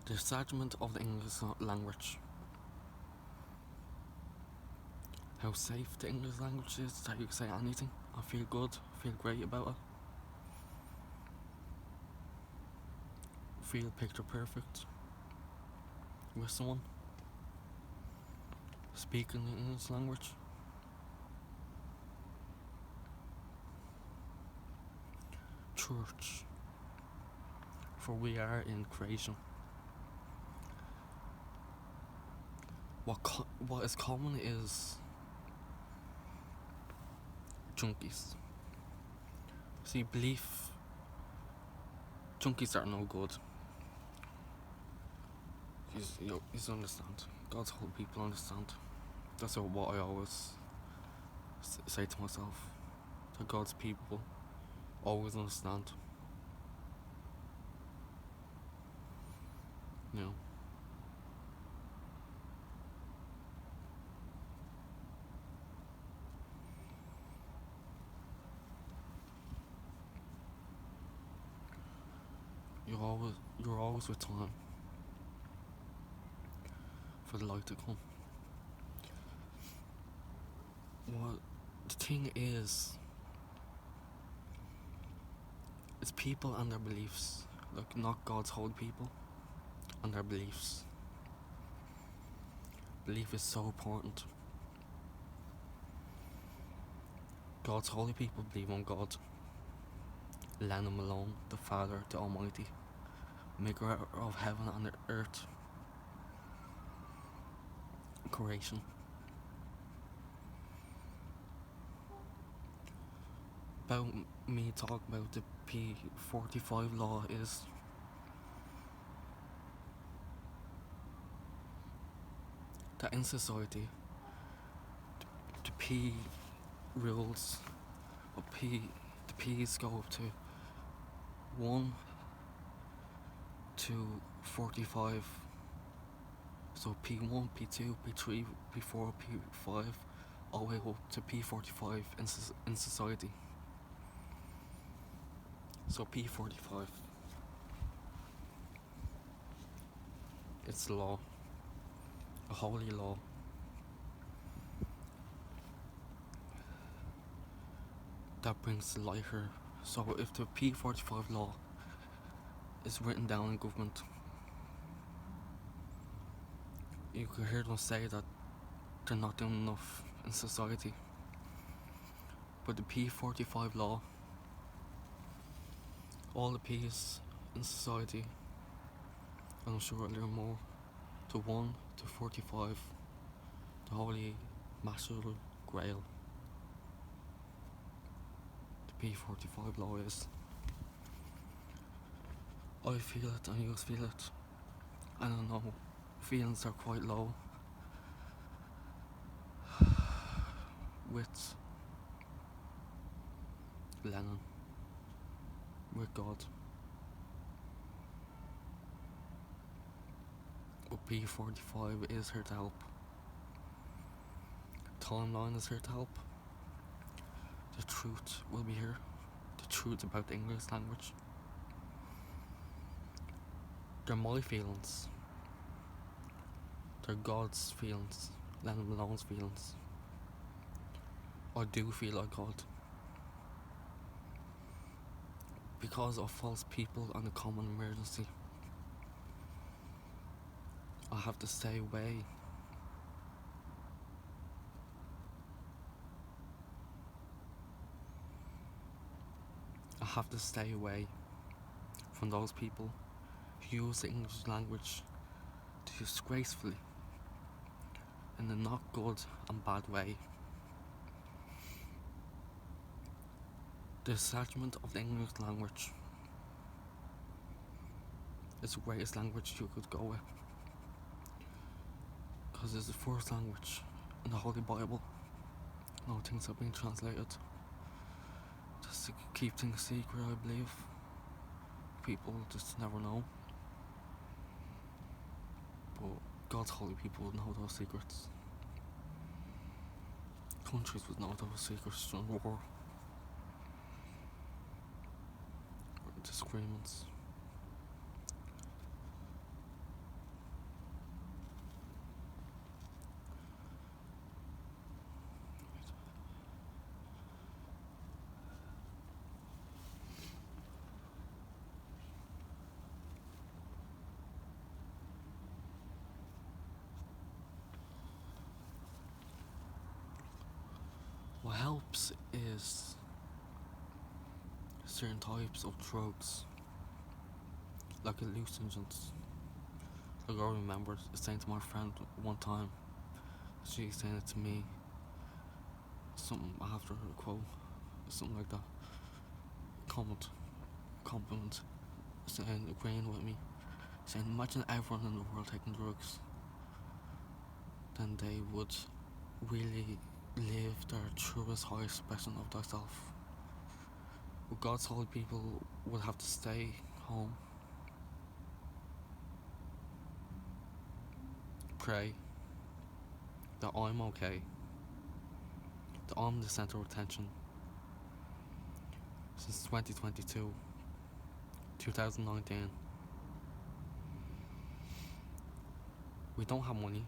The segment of the English language. How safe the English language is that you can say anything and feel good, feel great about it. Feel picture perfect with someone speaking the English language. Church. For we are in creation. What is common is junkies. See, belief. Junkies are no good. You understand. God's whole people understand. That's what I always say to myself. That God's people always understand. You know. You're always with time for the light to come. What the thing is, it's people and their beliefs. Like, not God's holy people and their beliefs. Belief is so important. God's holy people believe on God. Let him alone, the Father, the Almighty, maker of heaven and earth, creation. About me talking about the P45 law is that in society, the P rules, the P's go up to 1 to 45. So P1, P2, P3, P4, P5, all the way up to P45 in society. So P45, it's law, a holy law. That brings light here. So if the P45 law is written down in government, you can hear them say that they're not doing enough in society. But the P45 law, all the P's in society, and I'm sure I'll learn more, to 1 to 45, the holy Master Grail. The P45 law is. I feel it and you feel it. I don't know, feelings are quite low with Lennon, with God. But P45 is here to help. Timeline is here to help. The truth will be here. The truth about the English language. They're my feelings. They're God's feelings. Lennon Malone's feelings. I do feel like God. Because of false people and a common emergency, I have to stay away. I have to stay away from those people who use the English language disgracefully in a not good and bad way. The segment of the English language is the greatest language you could go with, because it's the first language in the Holy Bible. No things have been translated just to keep things secret, I believe. People just never know. But God's holy people would know those secrets. Countries would know those secrets during war. Disagreements. helps is certain types of drugs, like hallucinogens. Like I remember saying to my friend one time, she saying it to me, something after a quote, something like that, compliment, saying, agreeing with me, saying, imagine everyone in the world taking drugs, then they would really live their truest, highest expression of thyself. But God's holy people would have to stay home, pray that I'm okay, that I'm the centre of attention. Since 2022, 2019, we don't have money,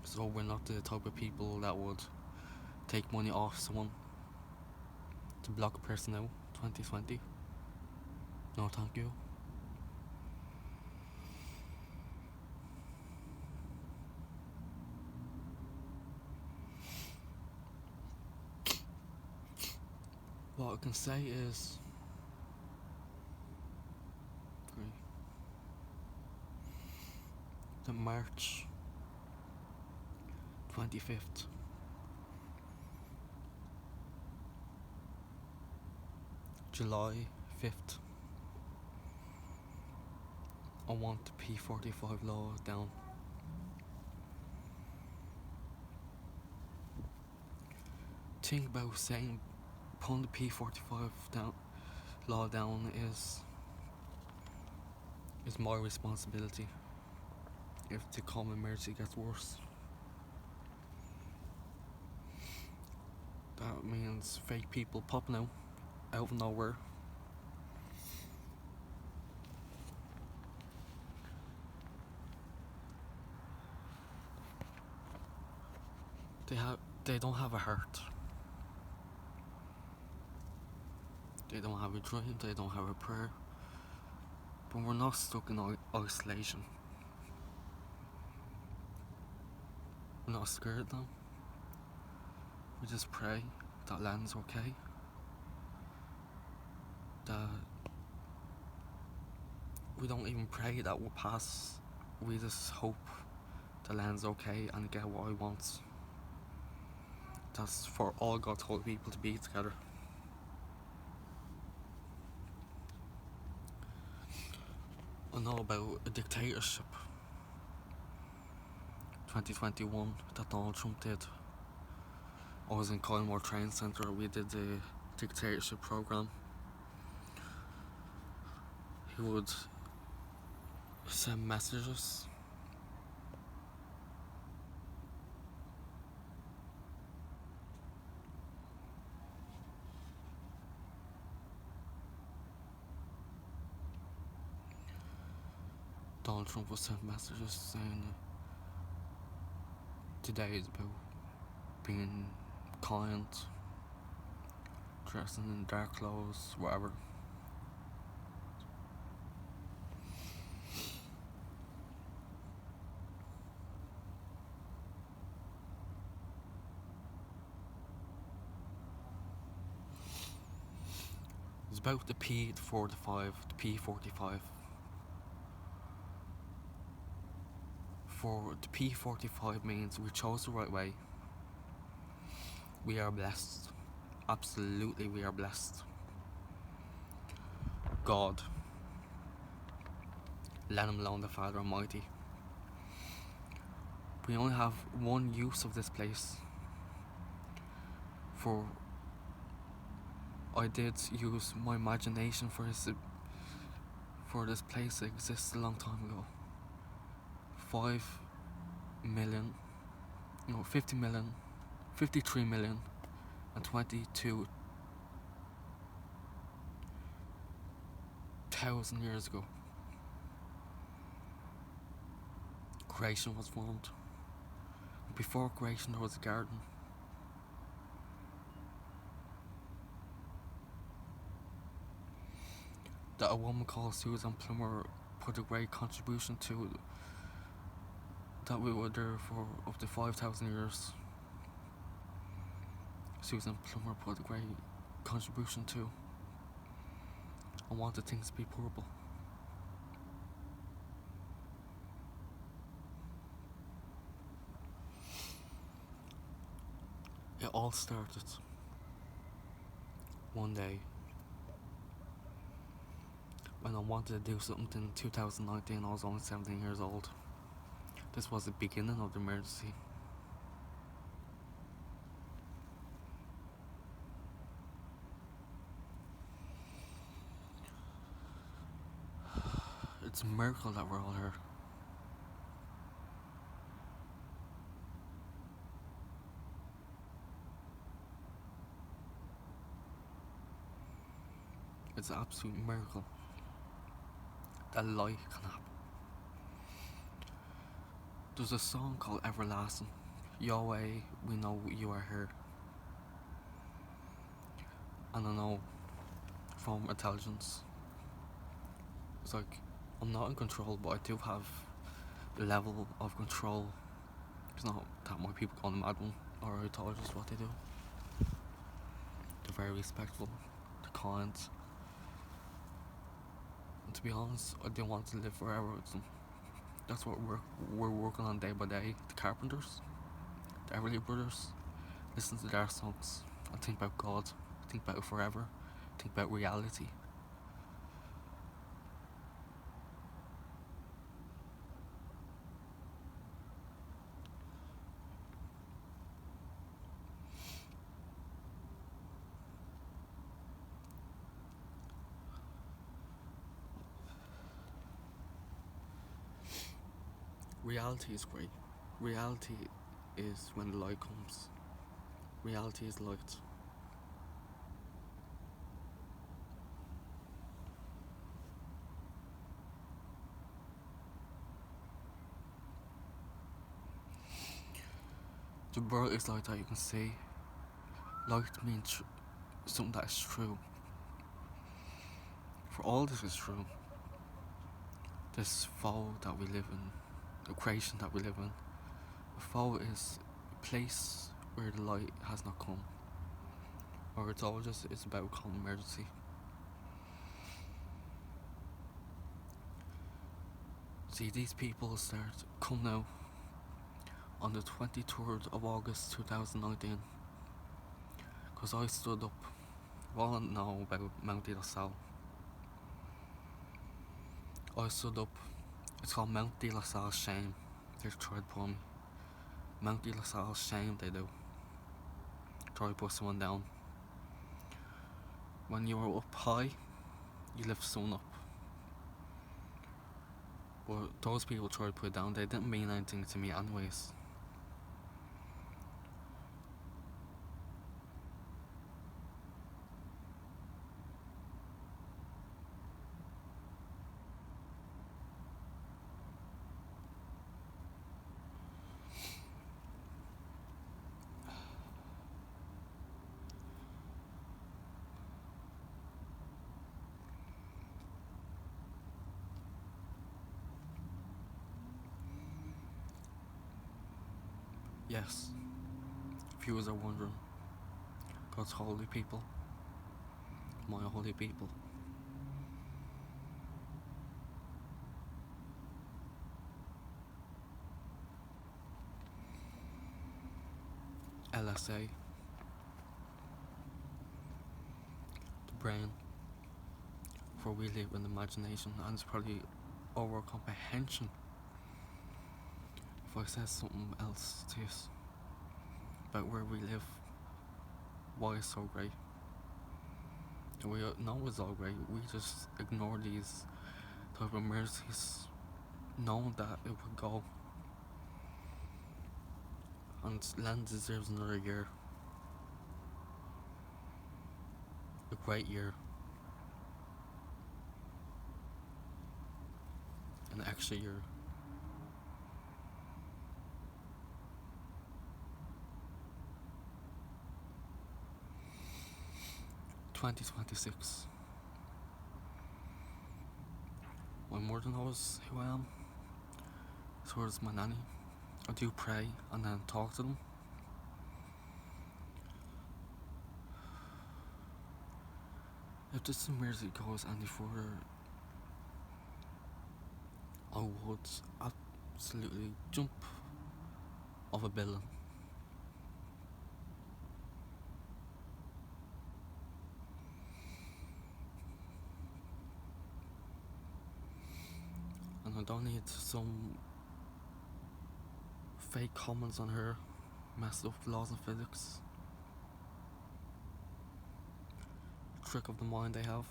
so we're not the type of people that would take money off someone to block a person out. 2020, no thank you. What I can say is, that March 25th, July 5th, I want the P45 law down. Think about saying pulling the P45 law down is my responsibility if the common emergency gets worse. That means fake people popping out of nowhere. They don't have a heart. They don't have a dream, they don't have a prayer. But we're not stuck in isolation. We're not scared now. We just pray that land's okay. That we don't even pray that we'll pass. We just hope the land's okay and get what I want. That's for all God's holy people to be together. I know about a dictatorship 2021 that Donald Trump did. I was in Collingwood Training Centre, we did the dictatorship programme. He would send messages Donald Trump would send messages saying today is about being kind, dressing in dark clothes, whatever. It's about the P45, the P45. For the P45 means we chose the right way. We are blessed. Absolutely, we are blessed. God, let him alone, the Father Almighty. We only have one use of this place. For I did use my imagination for this place that exists a long time ago. 5 million, 50 million, 53 million, and 22,000 years ago. Creation was formed. Before creation, there was a garden. That a woman called Susan Plummer put a great contribution to, that we were there for up to 5,000 years. Susan Plummer put a great contribution to and wanted things to be purple. It all started one day when I wanted to do something in 2019. I was only 17 years old. This was the beginning of the emergency. It's a miracle that we're all here. It's an absolute miracle that life can happen. There's a song called Everlasting. Yahweh, we know you are here. And I know from intelligence, it's like I'm not in control, but I do have a level of control. It's not that my people call them admin or authorities what they do. They're very respectful, they're kind. And to be honest, I don't want to live forever with them. That's what we're working on day by day. The Carpenters, the Everly Brothers, listen to their songs and think about God, think about forever, think about reality. Reality is great. Reality is when the light comes. Reality is light. The world is like that, you can see. Light means something that is true. For all this is true. This fall that we live in, the creation that we live in, the fall is a place where the light has not come. Or it's all just it's about common emergency. See, these people start come now on the 23rd of August 2019. Because I stood up, well, I don't know about Mount De La Salle. I stood up, it's called Mount De La Salle Shame. They tried to pull me. Mount De La Salle Shame, they do. Try to put someone down. When you are up high, you lift someone up. But those people tried to put it down, they didn't mean anything to me anyways. Yes, viewers are wondering, God's holy people, my holy people. LSA, the brain, for we live in imagination, and it's probably over comprehension. If I said something else to you about where we live, why it's so great. And we know it's all great, we just ignore these type of emergencies, knowing that it would go. And land deserves another year. A great year. An extra year. (2026). My mother knows who I am. So does my nanny. I do pray and then talk to them. If this merely goes any further, I would absolutely jump off a building. And I don't need some fake comments on her messed up laws of physics. Trick of the mind they have.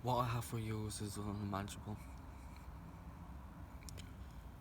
What I have for you is unimaginable.